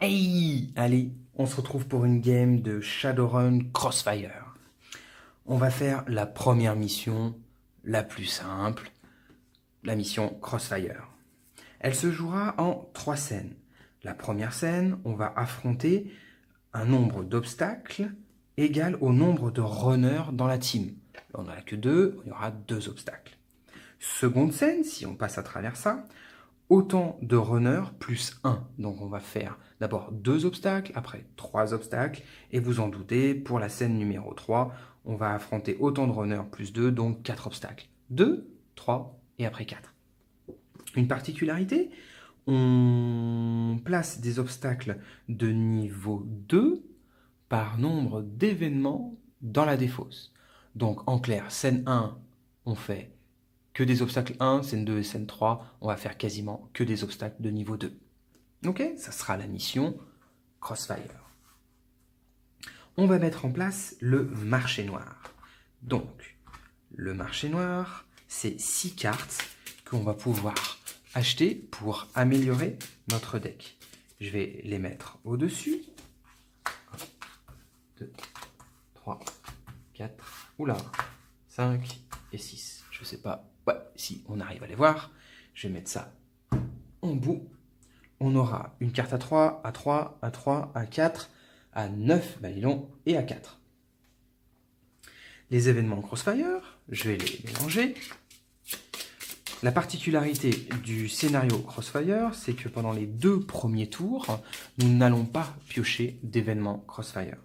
Hey! Allez, on se retrouve pour une game de Shadowrun Crossfire. On va faire la première mission, la plus simple, la mission Crossfire. Elle se jouera en 3 scènes. La première scène, on va affronter un nombre d'obstacles égal au nombre de runners dans la team. On n'en a que 2, il y aura 2 obstacles. Seconde scène, si on passe à travers ça, autant de runners plus 1. Donc on va faire d'abord 2 obstacles, après 3 obstacles, et vous en doutez, pour la scène numéro 3, on va affronter autant de runners plus 2, donc 4 obstacles. 2, 3 et après 4. Une particularité, on place des obstacles de niveau 2 par nombre d'événements dans la défausse. Donc en clair, scène 1, on fait que des obstacles 1, scène 2 et scène 3, on va faire quasiment que des obstacles de niveau 2. Ok, ça sera la mission Crossfire. On va mettre en place le marché noir. Donc, le marché noir, c'est 6 cartes qu'on va pouvoir acheter pour améliorer notre deck. Je vais les mettre au-dessus. 1, 2, 3, 4, oula, 5 et 6. Je sais pas. Ouais, si on arrive à les voir. Je vais mettre ça en bout. On aura une carte à 3, à 3, à 3, à 4, à 9 balilons et à 4. Les événements Crossfire, je vais les mélanger. La particularité du scénario Crossfire, c'est que pendant les 2 premiers tours, nous n'allons pas piocher d'événements Crossfire.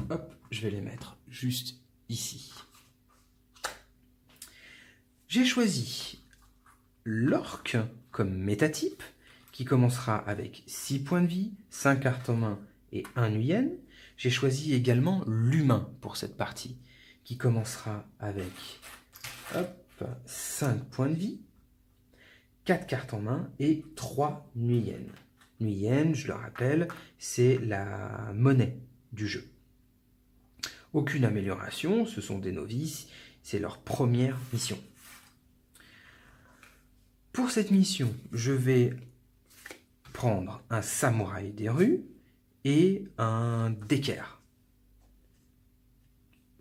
Hop, je vais les mettre juste ici. J'ai choisi l'orc comme métatype, qui commencera avec 6 points de vie, 5 cartes en main et 1 Nuyen. J'ai choisi également l'humain pour cette partie, qui commencera avec 5 points de vie, 4 cartes en main et 3 Nuyen. Nuyen, je le rappelle, c'est la monnaie du jeu. Aucune amélioration, ce sont des novices, c'est leur première mission. Pour cette mission, je vais prendre un samouraï des rues et un d'équerre.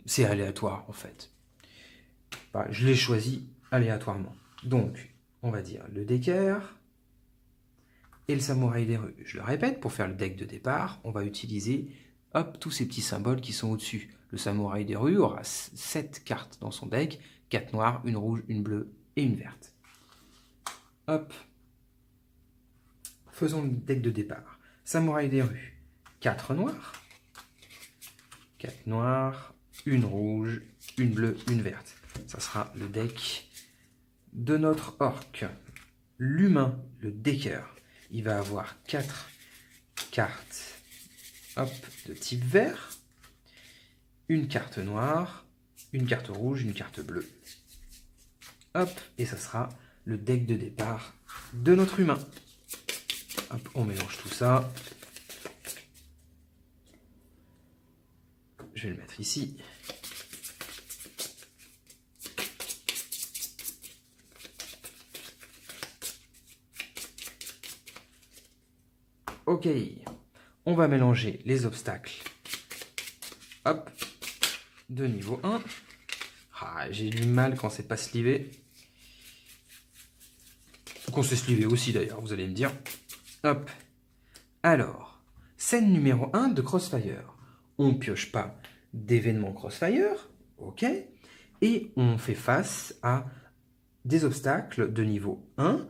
C'est aléatoire en fait. Enfin, je l'ai choisi aléatoirement. Donc, on va dire le d'équerre et le samouraï des rues. Je le répète, pour faire le deck de départ, on va utiliser tous ces petits symboles qui sont au-dessus. Le samouraï des rues aura 7 cartes dans son deck, 4 noires, une rouge, une bleue et une verte. Hop. Faisons le deck de départ. Samouraï des rues, 4 noirs. 4 noirs, une rouge, une bleue, une verte. Ça sera le deck de notre orc. L'humain, le decker, il va avoir 4 cartes de type vert, une carte noire, une carte rouge, une carte bleue. Hop, et ça sera le deck de départ de notre humain. Hop, on mélange tout ça. Je vais le mettre ici. Ok, on va mélanger les obstacles. Hop, de niveau 1. Ah, j'ai du mal quand c'est pas slivé. Qu'on s'est slivé aussi d'ailleurs, vous allez me dire. Hop. Alors, scène numéro 1 de Crossfire. On ne pioche pas d'événements Crossfire, ok, et on fait face à des obstacles de niveau 1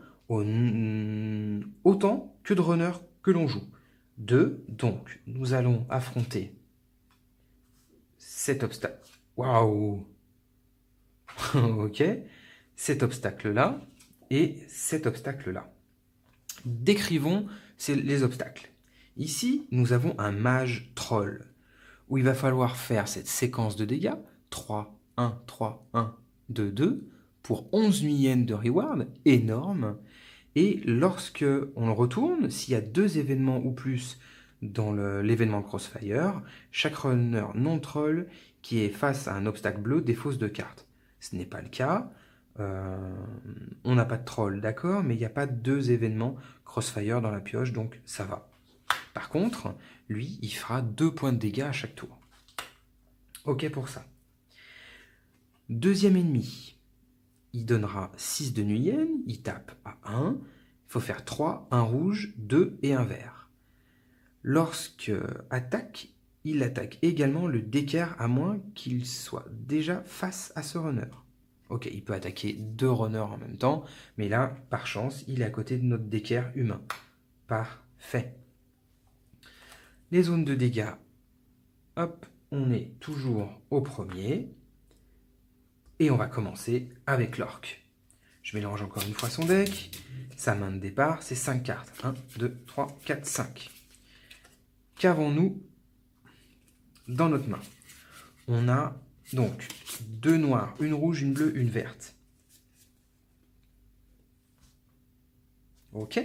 autant que de runners que l'on joue. 2, donc nous allons affronter cet obstacle. Waouh. Ok, cet obstacle-là et cet obstacle-là. Décrivons les obstacles. Ici, nous avons un mage troll, où il va falloir faire cette séquence de dégâts, 3, 1, 3, 1, 2, 2, pour 11 Nuyen de reward, énorme. Et lorsque on le retourne, s'il y a 2 événements ou plus dans l'événement Crossfire, chaque runner non troll qui est face à un obstacle bleu défausse 2 cartes. Ce n'est pas le cas. On n'a pas de troll, d'accord, mais il n'y a pas 2 événements Crossfire dans la pioche, donc ça va. Par contre, lui, il fera 2 points de dégâts à chaque tour. Ok pour ça. Deuxième ennemi, il donnera 6 de Nuyen, il tape à 1, il faut faire 3, 1 rouge, 2 et 1 vert. Lorsque attaque, il attaque également le d'équerre à moins qu'il soit déjà face à ce runner. Ok, il peut attaquer 2 runners en même temps, mais là, par chance, il est à côté de notre d'équerre humain. Parfait. Les zones de dégâts, hop, on est toujours au premier. Et on va commencer avec l'orc. Je mélange encore une fois son deck. Sa main de départ, c'est 5 cartes. 1, 2, 3, 4, 5. Qu'avons-nous dans notre main? On a donc 2 noirs, une rouge, une bleue, une verte. Ok.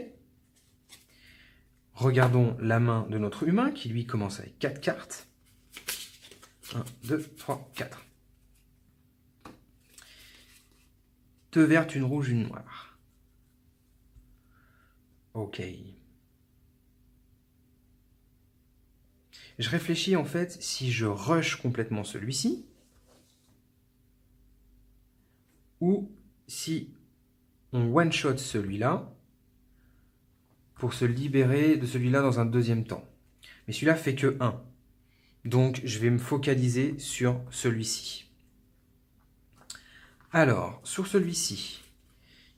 Regardons la main de notre humain qui lui commence avec 4 cartes. 1, 2, 3, 4. 2 vertes, une rouge, une noire. Ok. Je réfléchis en fait si je rush complètement celui-ci ou si on one-shot celui-là pour se libérer de celui-là dans un deuxième temps. Mais celui-là fait que 1. Donc je vais me focaliser sur celui-ci. Alors, sur celui-ci,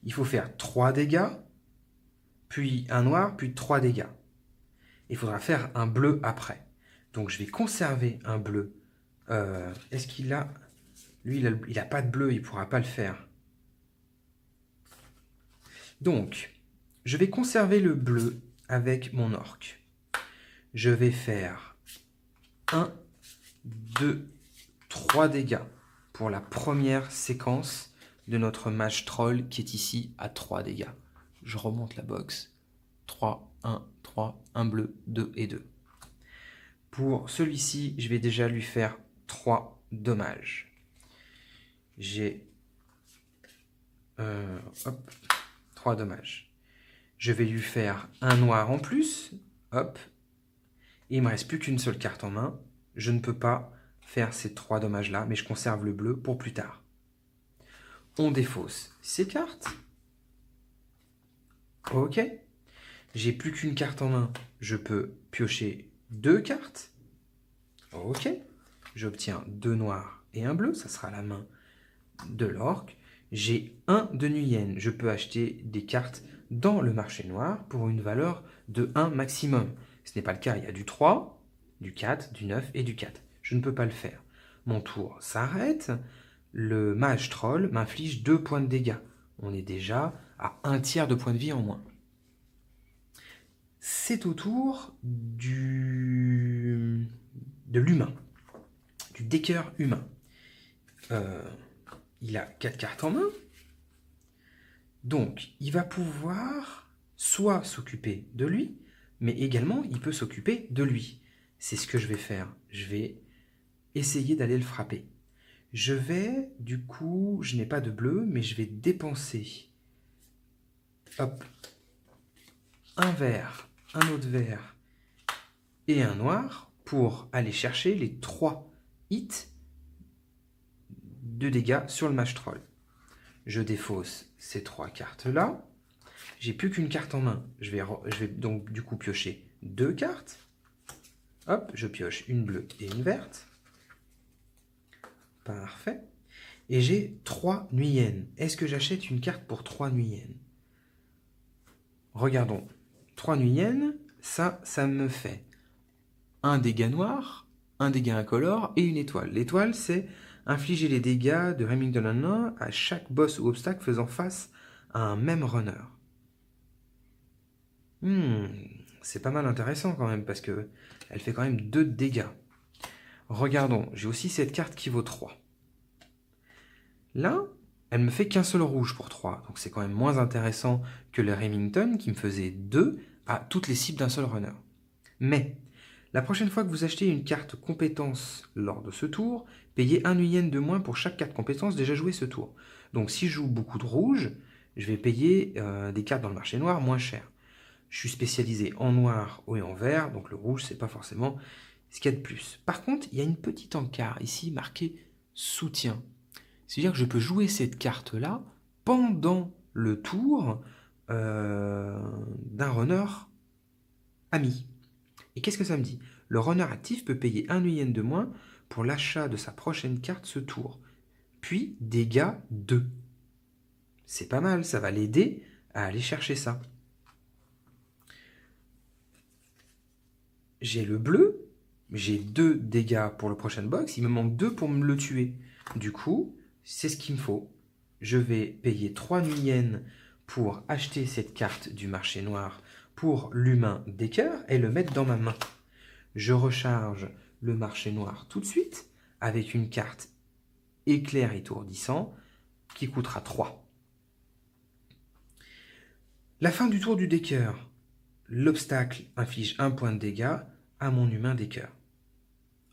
il faut faire 3 dégâts, puis un noir, puis 3 dégâts. Il faudra faire un bleu après. Donc je vais conserver un bleu. Est-ce qu'il a... Lui, il n'a pas de bleu, il ne pourra pas le faire. Donc, je vais conserver le bleu avec mon orc. Je vais faire 1, 2, 3 dégâts pour la première séquence de notre mage troll qui est ici à 3 dégâts. Je remonte la box. 3, 1, 3, 1 bleu, 2 et 2. Pour celui-ci, je vais déjà lui faire 3 dommages. J'ai 3 dommages. Je vais lui faire un noir en plus. Hop. Et il ne me reste plus qu'une seule carte en main. Je ne peux pas faire ces 3 dommages-là, mais je conserve le bleu pour plus tard. On défausse ces cartes. Ok. J'ai plus qu'une carte en main. Je peux piocher 2 cartes. Ok. J'obtiens 2 noirs et un bleu. Ça sera la main de l'orc. J'ai 1 de Nuyen. Je peux acheter des cartes dans le marché noir pour une valeur de 1 maximum. Ce n'est pas le cas. Il y a du 3, du 4, du 9 et du 4. Je ne peux pas le faire. Mon tour s'arrête. Le mage troll m'inflige 2 points de dégâts. On est déjà à 1/3 de points de vie en moins. C'est au tour de l'humain, du decker humain. Il a 4 cartes en main. Donc, il va pouvoir soit s'occuper de lui, mais également, il peut s'occuper de lui. C'est ce que je vais faire. Je vais essayer d'aller le frapper. Je vais, du coup, je n'ai pas de bleu, mais je vais dépenser. Hop. Un vert, un autre vert et un noir pour aller chercher les 3 hits de dégâts sur le mage troll. Je défausse ces 3 cartes-là. J'ai plus qu'une carte en main. Je vais donc du coup piocher 2 cartes. Hop, je pioche une bleue et une verte. Parfait. Et j'ai 3 Nuyen. Est-ce que j'achète une carte pour 3 Nuyen? Regardons. 3 Nuyen, ça me fait un dégât noir, un dégât incolore et une étoile. L'étoile, c'est infliger les dégâts de Remington à chaque boss ou obstacle faisant face à un même runner. C'est pas mal intéressant quand même, parce que elle fait quand même 2 dégâts. Regardons, j'ai aussi cette carte qui vaut 3. Là, elle me fait qu'un seul rouge pour 3, donc c'est quand même moins intéressant que le Remington qui me faisait 2 à toutes les cibles d'un seul runner. Mais, la prochaine fois que vous achetez une carte compétence lors de ce tour, payez 1 Nuyen de moins pour chaque carte compétence déjà jouée ce tour. Donc si je joue beaucoup de rouge, je vais payer des cartes dans le marché noir moins cher. Je suis spécialisé en noir ou en vert, donc le rouge, c'est pas forcément ce qu'il y a de plus. Par contre, il y a une petite encart ici marquée soutien. C'est-à-dire que je peux jouer cette carte-là pendant le tour d'un runner ami. Et qu'est-ce que ça me dit? Le runner actif peut payer 1 yen de moins pour l'achat de sa prochaine carte ce tour. Puis dégâts 2. C'est pas mal, ça va l'aider à aller chercher ça. J'ai le bleu, j'ai 2 dégâts pour le prochain box, il me manque 2 pour me le tuer. Du coup, c'est ce qu'il me faut. Je vais payer 3 yens pour acheter cette carte du marché noir pour l'humain Decker et le mettre dans ma main. Je recharge le marché noir tout de suite avec une carte éclair étourdissant qui coûtera 3. La fin du tour du Decker. L'obstacle inflige 1 point de dégâts à mon humain Decker.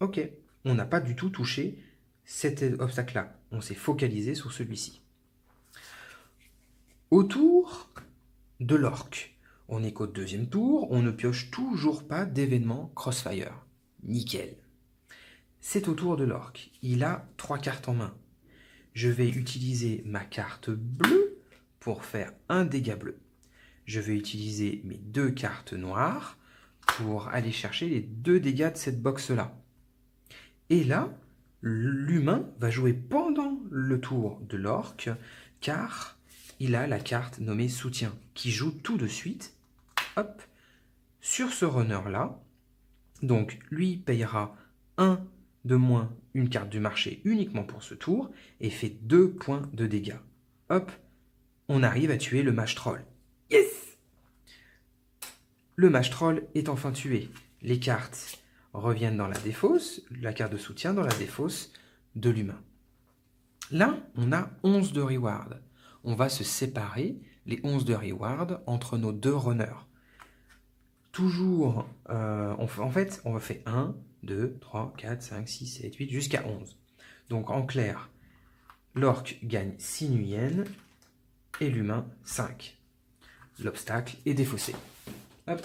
Ok, on n'a pas du tout touché cet obstacle-là. On s'est focalisé sur celui-ci. Au tour de l'orc, on n'est qu'au deuxième tour, on ne pioche toujours pas d'événement Crossfire. Nickel. C'est au tour de l'orc. Il a 3 cartes en main. Je vais utiliser ma carte bleue pour faire un dégât bleu. Je vais utiliser mes 2 cartes noires pour aller chercher les 2 dégâts de cette box-là. Et là, l'humain va jouer pendant le tour de l'orc, car il a la carte nommée soutien, qui joue tout de suite, hop, sur ce runner-là. Donc, lui payera 1 de moins une carte du marché uniquement pour ce tour, et fait 2 points de dégâts. Hop, on arrive à tuer le mage troll. Yes! Le mage troll est enfin tué. Les cartes reviennent dans la défausse, la carte de soutien dans la défausse de l'humain. Là, on a 11 de reward. On va se séparer les 11 de reward entre nos 2 runners. Toujours, on fait 1, 2, 3, 4, 5, 6, 7, 8, jusqu'à 11. Donc en clair, l'orc gagne 6 yens et l'humain 5. L'obstacle est défaussé. Hop.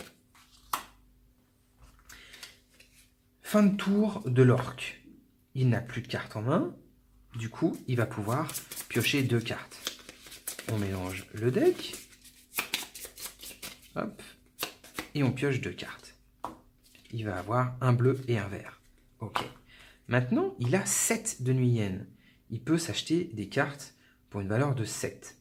Fin de tour de l'orc. Il n'a plus de cartes en main. Du coup, il va pouvoir piocher 2 cartes. On mélange le deck. Hop. Et on pioche 2 cartes. Il va avoir un bleu et un vert. Ok. Maintenant, il a 7 de nuyen. Il peut s'acheter des cartes pour une valeur de 7.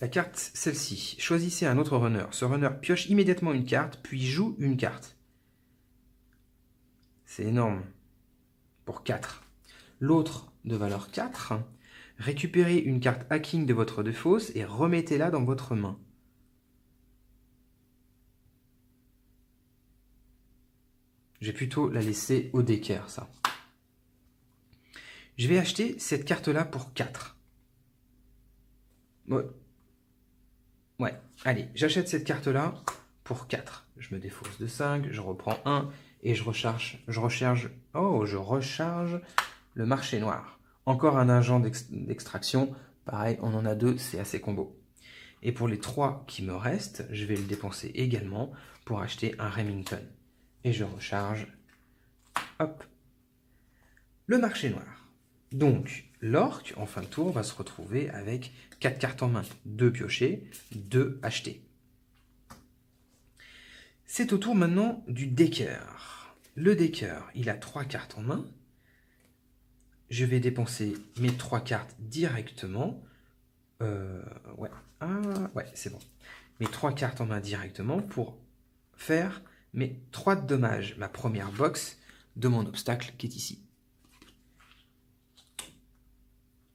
La carte, celle-ci. Choisissez un autre runner. Ce runner pioche immédiatement une carte, puis joue une carte. C'est énorme. Pour 4. L'autre de valeur 4. Récupérez une carte hacking de votre défausse et remettez-la dans votre main. Je vais plutôt la laisser au Decker, ça. Je vais acheter cette carte-là pour 4. Ouais, allez, j'achète cette carte-là pour 4. Je me défausse de 5, je reprends 1 et je recharge le marché noir. Encore un agent d'extraction. Pareil, on en a 2, c'est assez combo. Et pour les 3 qui me restent, je vais le dépenser également pour acheter un Remington. Et je recharge, hop, le marché noir. Donc, l'orc, en fin de tour, va se retrouver avec 4 cartes en main. 2 piochées, 2 achetées. C'est au tour maintenant du Decker. Le Decker, il a 3 cartes en main. Je vais dépenser mes 3 cartes directement. Ouais, c'est bon. Mes 3 cartes en main directement pour faire mes 3 de dommages. Ma première box de mon obstacle qui est ici.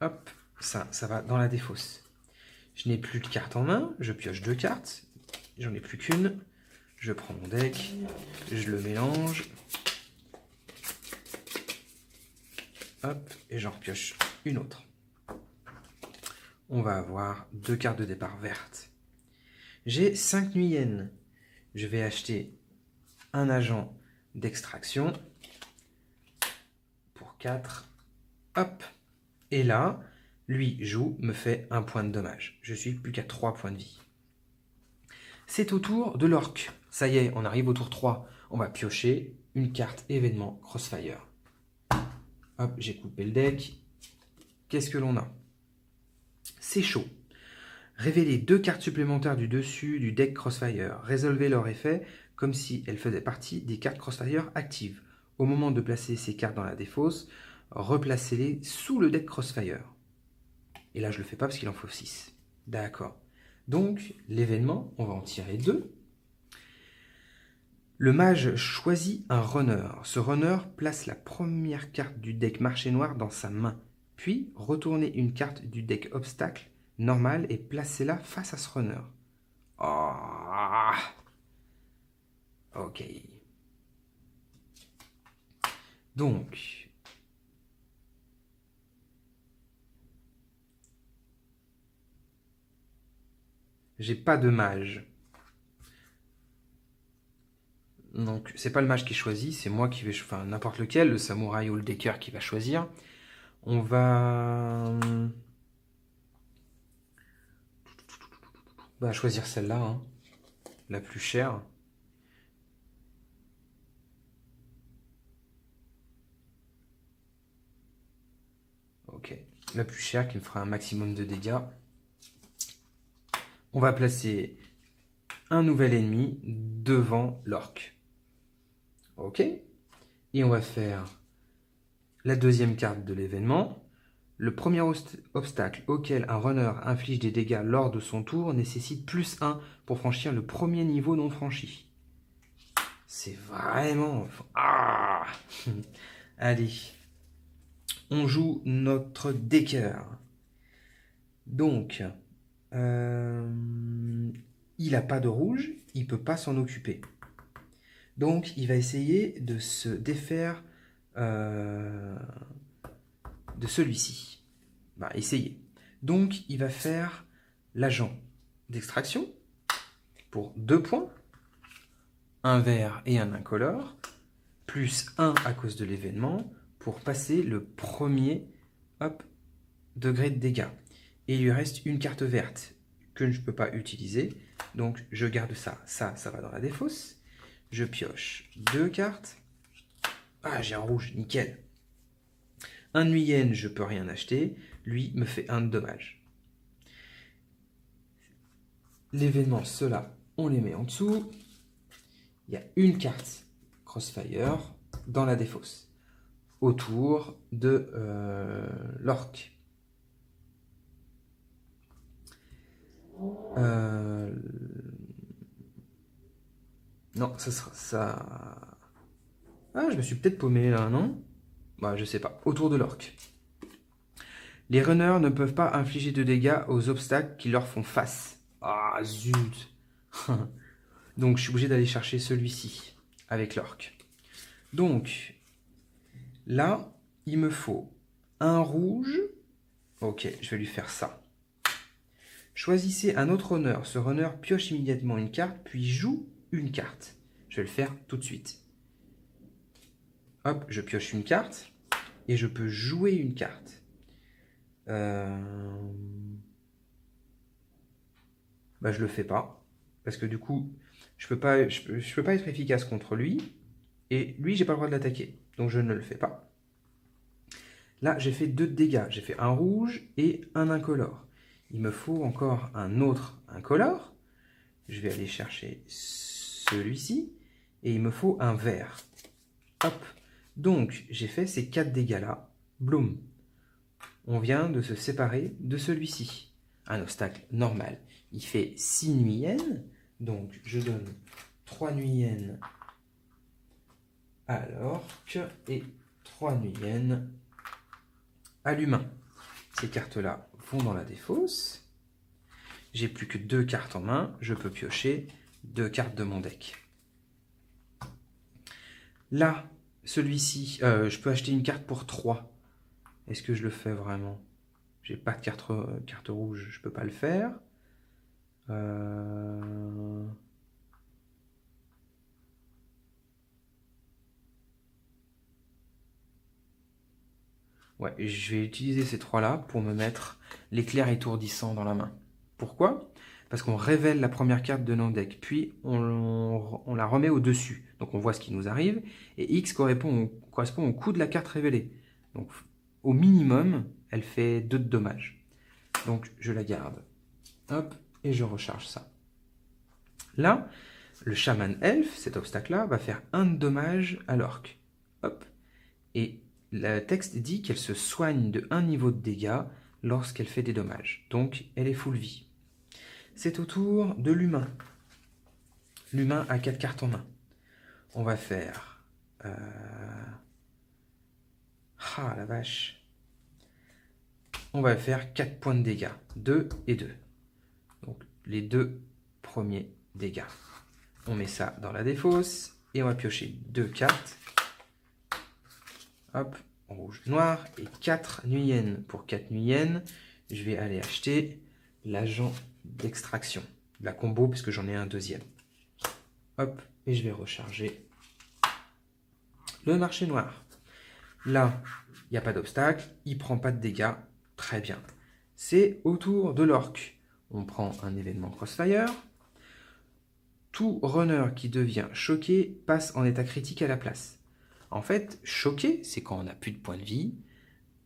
Hop, ça va dans la défausse. Je n'ai plus de cartes en main, je pioche 2 cartes. J'en ai plus qu'une. Je prends mon deck, je le mélange. Hop, et j'en repioche une autre. On va avoir 2 cartes de départ vertes. J'ai 5 Nuyen. Je vais acheter un agent d'extraction pour 4. Hop. Et là, lui joue, me fait un point de dommage. Je suis plus qu'à 3 points de vie. C'est au tour de l'orc. Ça y est, on arrive au tour 3. On va piocher une carte événement Crossfire. Hop, j'ai coupé le deck. Qu'est-ce que l'on a? C'est chaud. Révélez 2 cartes supplémentaires du dessus du deck Crossfire. Résolvez leur effet comme si elles faisaient partie des cartes Crossfire actives. Au moment de placer ces cartes dans la défausse, replacez-les sous le deck Crossfire. Et là, je ne le fais pas parce qu'il en faut 6. D'accord. Donc, l'événement, on va en tirer 2. Le mage choisit un runner. Ce runner place la première carte du deck marché noir dans sa main. Puis, retournez une carte du deck obstacle normal et placez-la face à ce runner. Oh. Ok. Donc, j'ai pas de mage. Donc, c'est pas le mage qui choisit, c'est moi qui vais choisir. Enfin, n'importe lequel, le samouraï ou le decker qui va choisir. On va choisir celle-là, hein, la plus chère. Ok, la plus chère qui me fera un maximum de dégâts. On va placer un nouvel ennemi devant l'orc. Ok. Et on va faire la deuxième carte de l'événement. Le premier obstacle auquel un runner inflige des dégâts lors de son tour nécessite plus 1 pour franchir le premier niveau non franchi. C'est vraiment... Ah. Allez. On joue notre decker. Donc, il n'a pas de rouge, il ne peut pas s'en occuper. Donc, il va essayer de se défaire de celui-ci. Bah, essayer. Donc, il va faire l'agent d'extraction pour 2 points. Un vert et un incolore. Plus 1 à cause de l'événement pour passer le premier degré de dégâts. Et il lui reste une carte verte que je ne peux pas utiliser. Donc, je garde ça. Ça va dans la défausse. Je pioche 2 cartes. Ah, j'ai un rouge, nickel. Un Nuyen, je peux rien acheter. Lui me fait 1 de dommage. L'événement, ceux-là, on les met en dessous. Il y a une carte Crossfire dans la défausse. Autour de l'orc. Non, ça sera ça. Ah, je me suis peut-être paumé là, non? Bah, je sais pas. Autour de l'orc. Les runners ne peuvent pas infliger de dégâts aux obstacles qui leur font face. Ah, zut. Donc, je suis obligé d'aller chercher celui-ci avec l'orc. Donc, là, il me faut un rouge. Ok, je vais lui faire ça. Choisissez un autre runner. Ce runner pioche immédiatement une carte, puis joue une carte. Je vais le faire tout de suite. Hop, je pioche une carte et je peux jouer une carte. Bah, je le fais pas parce que du coup, je peux pas être efficace contre lui et lui, j'ai pas le droit de l'attaquer, donc je ne le fais pas. Là, j'ai fait 2 dégâts. J'ai fait un rouge et un incolore. Il me faut encore un autre incolore. Je vais aller chercher celui-ci et il me faut un vert. Hop. Donc, j'ai fait ces 4 dégâts-là. Bloom. On vient de se séparer de celui-ci. Un obstacle normal. Il fait 6 Nuyen. Donc, je donne 3 Nuyen à l'orc et 3 Nuyen à l'humain. Ces cartes-là vont dans la défausse. J'ai plus que 2 cartes en main. Je peux piocher 2 cartes de mon deck. Là, celui-ci, je peux acheter une carte pour 3. Est-ce que je le fais vraiment? J'ai pas de carte rouge, je peux pas le faire. Ouais, je vais utiliser ces trois-là pour me mettre l'éclair étourdissant dans la main. Pourquoi? Parce qu'on révèle la première carte de nos decks, puis on la remet au-dessus. Donc on voit ce qui nous arrive, et X correspond au coût de la carte révélée. Donc au minimum, elle fait 2 de dommages. Donc je la garde. Hop, et je recharge ça. Là, le chaman elfe, cet obstacle-là, va faire 1 de dommage à l'orque. Hop. Et le texte dit qu'elle se soigne de 1 niveau de dégâts lorsqu'elle fait des dommages. Donc elle est full vie. C'est au tour de l'humain. L'humain a 4 cartes en main. On va faire... Ah la vache. On va faire 4 points de dégâts. 2 et 2. Donc les 2 premiers dégâts. On met ça dans la défausse. Et on va piocher 2 cartes. Hop, rouge, noir. Et 4 nuyennes. Pour 4 nuyennes, je vais aller acheter l'agent d'extraction. La combo, puisque j'en ai un deuxième. Hop, et je vais recharger le marché noir. Là, il n'y a pas d'obstacle, il ne prend pas de dégâts. Très bien. C'est au tour de l'orque. On prend un événement Crossfire. Tout runner qui devient choqué passe en état critique à la place. En fait, choqué, c'est quand on n'a plus de points de vie.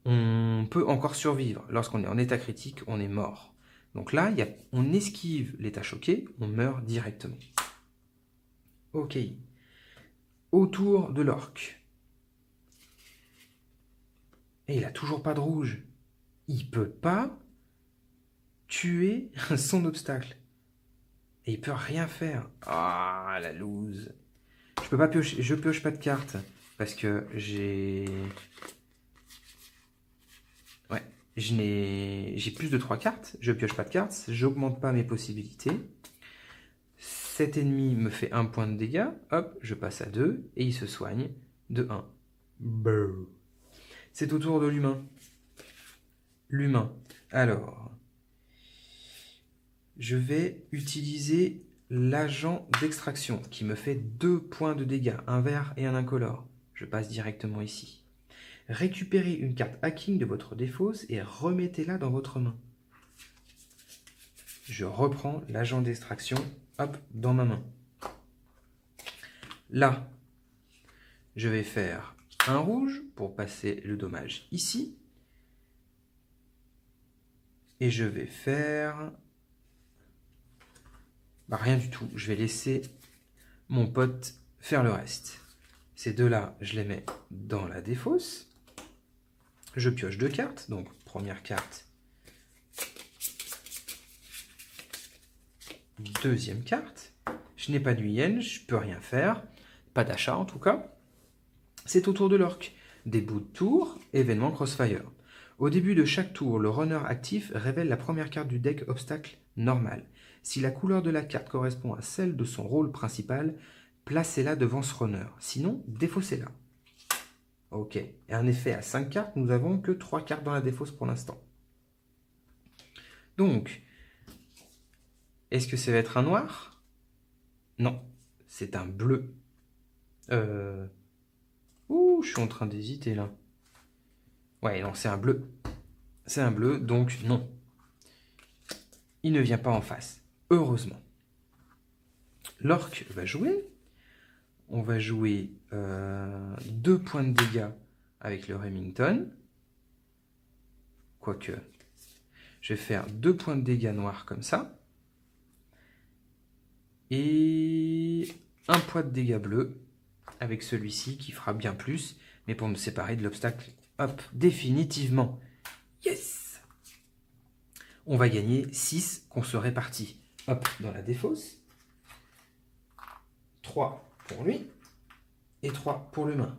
On peut encore survivre. Lorsqu'on est en état critique, on est mort. Donc là, on esquive l'état choqué, on meurt directement. Ok. Autour de l'orque. Et il a toujours pas de rouge. Il peut pas tuer son obstacle. Et il peut rien faire. Ah, la loose. Je peux pas piocher, je pioche pas de cartes. Parce que j'ai plus de 3 cartes. Je pioche pas de cartes. J'augmente pas mes possibilités. Cet ennemi me fait 1 point de dégâts. Hop, je passe à 2. Et il se soigne de 1. Brrr. C'est au tour de l'humain. L'humain. Alors, je vais utiliser l'agent d'extraction qui me fait 2 points de dégâts, un vert et un incolore. Je passe directement ici. Récupérez une carte hacking de votre défausse et remettez-la dans votre main. Je reprends l'agent d'extraction, hop, dans ma main. Là, je vais faire un rouge pour passer le dommage ici. Et je vais faire... rien du tout. Je vais laisser mon pote faire le reste. Ces deux-là, je les mets dans la défausse. Je pioche 2 cartes. Donc, première carte. Deuxième carte. Je n'ai pas de yen, je peux rien faire. Pas d'achat en tout cas. C'est au tour de l'orque. Début de tour, événement Crossfire. Au début de chaque tour, le runner actif révèle la première carte du deck obstacle normal. Si la couleur de la carte correspond à celle de son rôle principal, placez-la devant ce runner. Sinon, défaussez-la. Ok. Et en effet, à 5 cartes, nous n'avons que 3 cartes dans la défausse pour l'instant. Donc, est-ce que ça va être un noir? Non, c'est un bleu. Ouh, je suis en train d'hésiter là. Ouais, non, c'est un bleu. C'est un bleu, donc non. Il ne vient pas en face. Heureusement. L'orque va jouer. On va jouer 2 points de dégâts avec le Remington. Quoique, je vais faire 2 points de dégâts noirs comme ça. Et 1 point de dégâts bleus avec celui-ci qui fera bien plus, mais pour me séparer de l'obstacle. Hop, définitivement. Yes! On va gagner 6 qu'on se répartit. Hop, dans la défausse. 3 pour lui et 3 pour l'humain.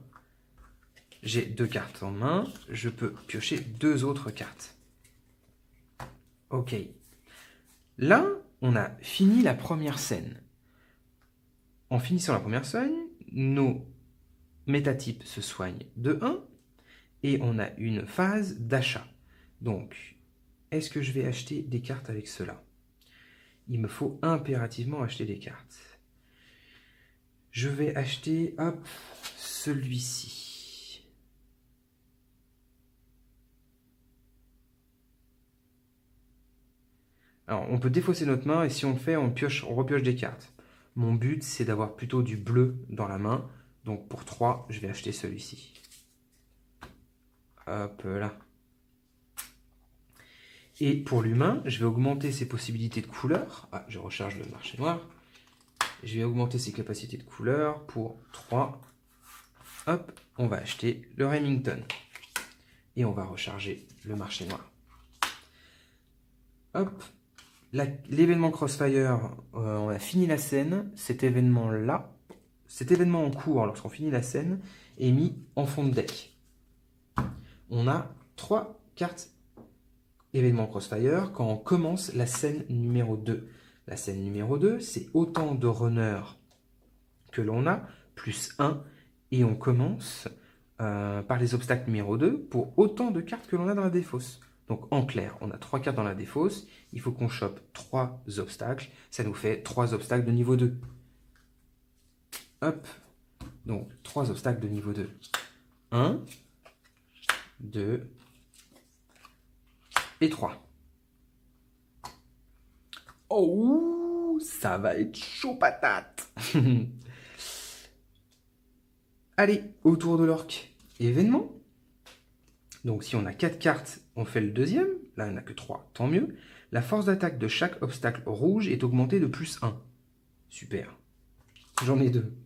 J'ai 2 cartes en main, je peux piocher 2 autres cartes. Ok. Là, on a fini la première scène. En finissant la première scène, nos métatypes se soignent de 1 et on a une phase d'achat. Donc, est-ce que je vais acheter des cartes avec cela? il me faut impérativement acheter des cartes. Je vais acheter, hop, celui-ci. Alors, on peut défausser notre main et si on le fait, on repioche des cartes. Mon but, c'est d'avoir plutôt du bleu dans la main. Donc, pour 3, je vais acheter celui-ci. Hop là. Et pour l'humain, je vais augmenter ses possibilités de couleurs. Ah, je recharge le marché noir. Je vais augmenter ses capacités de couleurs pour 3. Hop, on va acheter le Remington. Et on va recharger le marché noir. Hop, l'événement Crossfire, on a fini la scène. Cet événement-là, cet événement en cours, lorsqu'on finit la scène, est mis en fond de deck. On a 3 cartes événement Crossfire quand on commence la scène numéro 2. La scène numéro 2, c'est autant de runners que l'on a, plus 1, et on commence par les obstacles numéro 2 pour autant de cartes que l'on a dans la défausse. Donc en clair, on a 3 cartes dans la défausse, il faut qu'on chope 3 obstacles, ça nous fait 3 obstacles de niveau 2. Hop, donc 3 obstacles de niveau 2. 1, 2 et 3. Oh, ça va être chaud patate. Allez, autour de l'orque, événement. Donc si on a 4 cartes, on fait le deuxième. Là, il n'y en a que 3, tant mieux. La force d'attaque de chaque obstacle rouge est augmentée de plus 1. Super. J'en ai 2.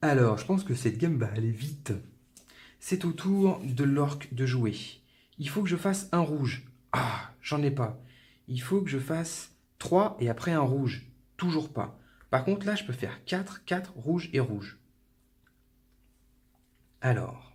Alors, je pense que cette game va aller vite. C'est au tour de l'orque de jouer. Il faut que je fasse un rouge. Ah, j'en ai pas. Il faut que je fasse 3 et après un rouge. Toujours pas. Par contre, là, je peux faire 4, 4, rouge et rouge. Alors.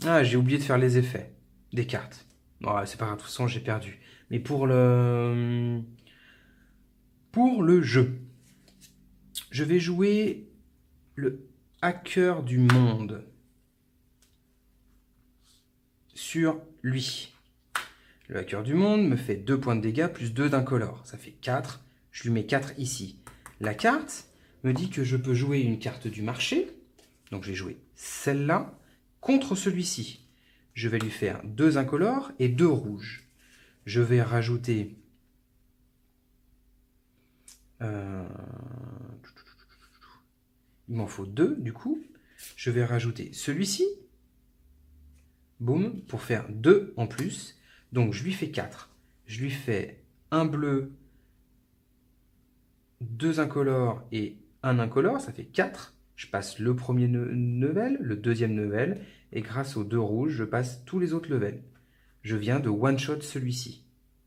Ah, j'ai oublié de faire les effets des cartes. Oh, c'est pas grave, de toute façon, j'ai perdu. Mais pour le jeu, je vais jouer le hacker du monde sur lui. Le hacker du monde me fait 2 points de dégâts plus 2 d'incolore. Ça fait 4. Je lui mets 4 ici. La carte me dit que je peux jouer une carte du marché. Donc je vais jouer celle-là contre celui-ci. Je vais lui faire 2 incolores et 2 rouges. Je vais rajouter... il m'en faut 2 du coup. Je vais rajouter celui-ci. Boum, pour faire 2 en plus. Donc je lui fais 4. Je lui fais un bleu, 2 incolores et 1 incolore. Ça fait 4. Je passe le premier level, le deuxième level. Et grâce aux 2 rouges, je passe tous les autres levels. Je viens de one-shot celui-ci.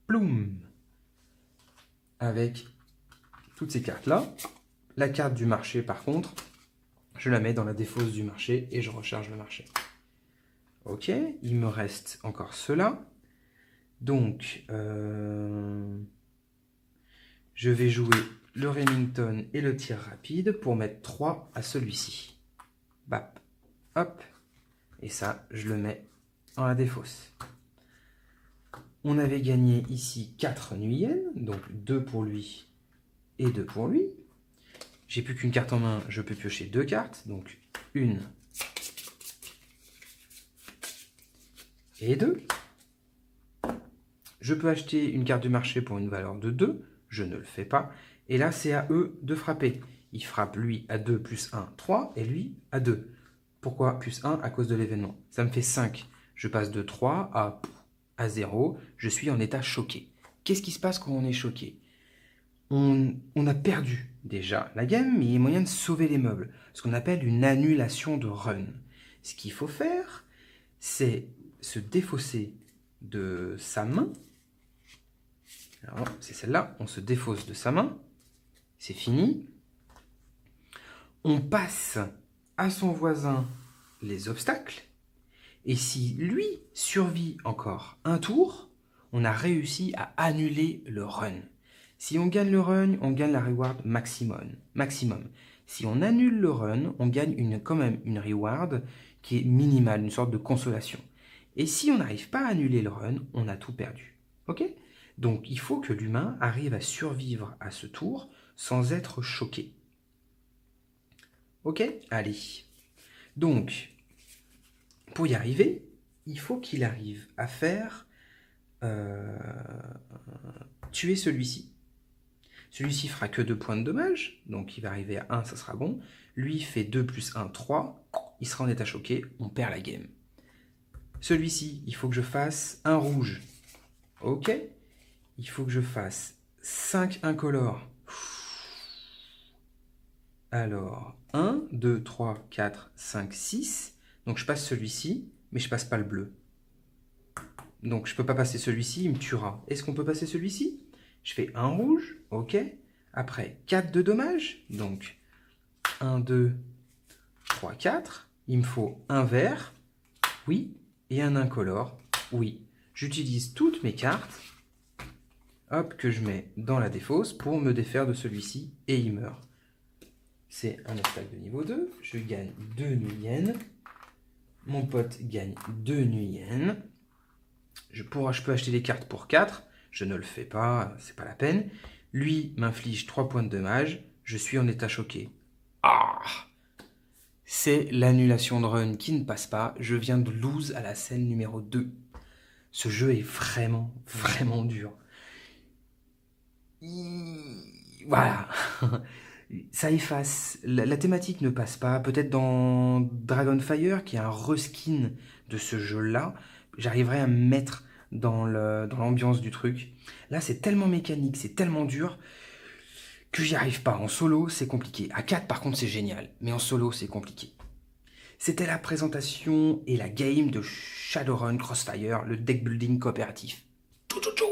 Ploum! Avec toutes ces cartes-là. La carte du marché, par contre, je la mets dans la défausse du marché et je recharge le marché. Ok, il me reste encore cela. Donc, je vais jouer le Remington et le tir rapide pour mettre 3 à celui-ci. Bap, hop. Et ça, je le mets dans la défausse. On avait gagné ici 4 nuyennes, donc 2 pour lui et 2 pour lui. J'ai plus qu'une carte en main, je peux piocher 2 cartes, donc 1 et 2. Je peux acheter une carte du marché pour une valeur de 2, je ne le fais pas. Et là, c'est à eux de frapper. Il frappe lui à 2 plus 1, 3, et lui à 2. Pourquoi plus 1? À cause de l'événement. Ça me fait 5. Je passe de 3 à 0. Je suis en état choqué. Qu'est-ce qui se passe quand on est choqué? On a perdu déjà la game, mais il y a moyen de sauver les meubles. Ce qu'on appelle une annulation de run. Ce qu'il faut faire, c'est se défausser de sa main. C'est celle-là. On se défausse de sa main. C'est fini. On passe à son voisin les obstacles. Et si lui survit encore un tour, on a réussi à annuler le run. Si on gagne le run, on gagne la reward maximum. Si on annule le run, on gagne quand même une reward qui est minimale, une sorte de consolation. Et si on n'arrive pas à annuler le run, on a tout perdu. Ok ? Donc il faut que l'humain arrive à survivre à ce tour sans être choqué. Ok ? Allez. Donc, pour y arriver, il faut qu'il arrive à faire tuer celui-ci. Celui-ci fera que 2 points de dommage, donc il va arriver à 1, ça sera bon. Lui fait 2 plus 1, 3, il sera en état choqué, on perd la game. Celui-ci, il faut que je fasse un rouge. Ok. Il faut que je fasse 5 incolores. Alors, 1, 2, 3, 4, 5, 6. Donc je passe celui-ci, mais je passe pas le bleu. Donc je peux pas passer celui-ci, il me tuera. Est-ce qu'on peut passer celui-ci ? Je fais un rouge, ok. Après, 4 de dommages. Donc, 1, 2, 3, 4. Il me faut un vert, oui. Et un incolore, oui. J'utilise toutes mes cartes, hop, que je mets dans la défausse pour me défaire de celui-ci et il meurt. C'est un obstacle de niveau 2. Je gagne 2 nuyennes. Mon pote gagne 2 nuyennes. Je peux acheter des cartes pour 4. Je ne le fais pas, c'est pas la peine. Lui m'inflige 3 points de dommage. Je suis en état choqué. Ah ! C'est l'annulation de run qui ne passe pas. Je viens de lose à la scène numéro 2. Ce jeu est vraiment, vraiment dur. Voilà. Ça efface. La thématique ne passe pas. Peut-être dans Dragonfire, qui est un reskin de ce jeu-là, j'arriverai à me mettre dans l'ambiance du truc. Là, c'est tellement mécanique, c'est tellement dur que j'y arrive pas. En solo, c'est compliqué. À 4, par contre, c'est génial. Mais en solo, c'est compliqué. C'était la présentation et la game de Shadowrun Crossfire, le deck building coopératif. Tchou tchou tchou.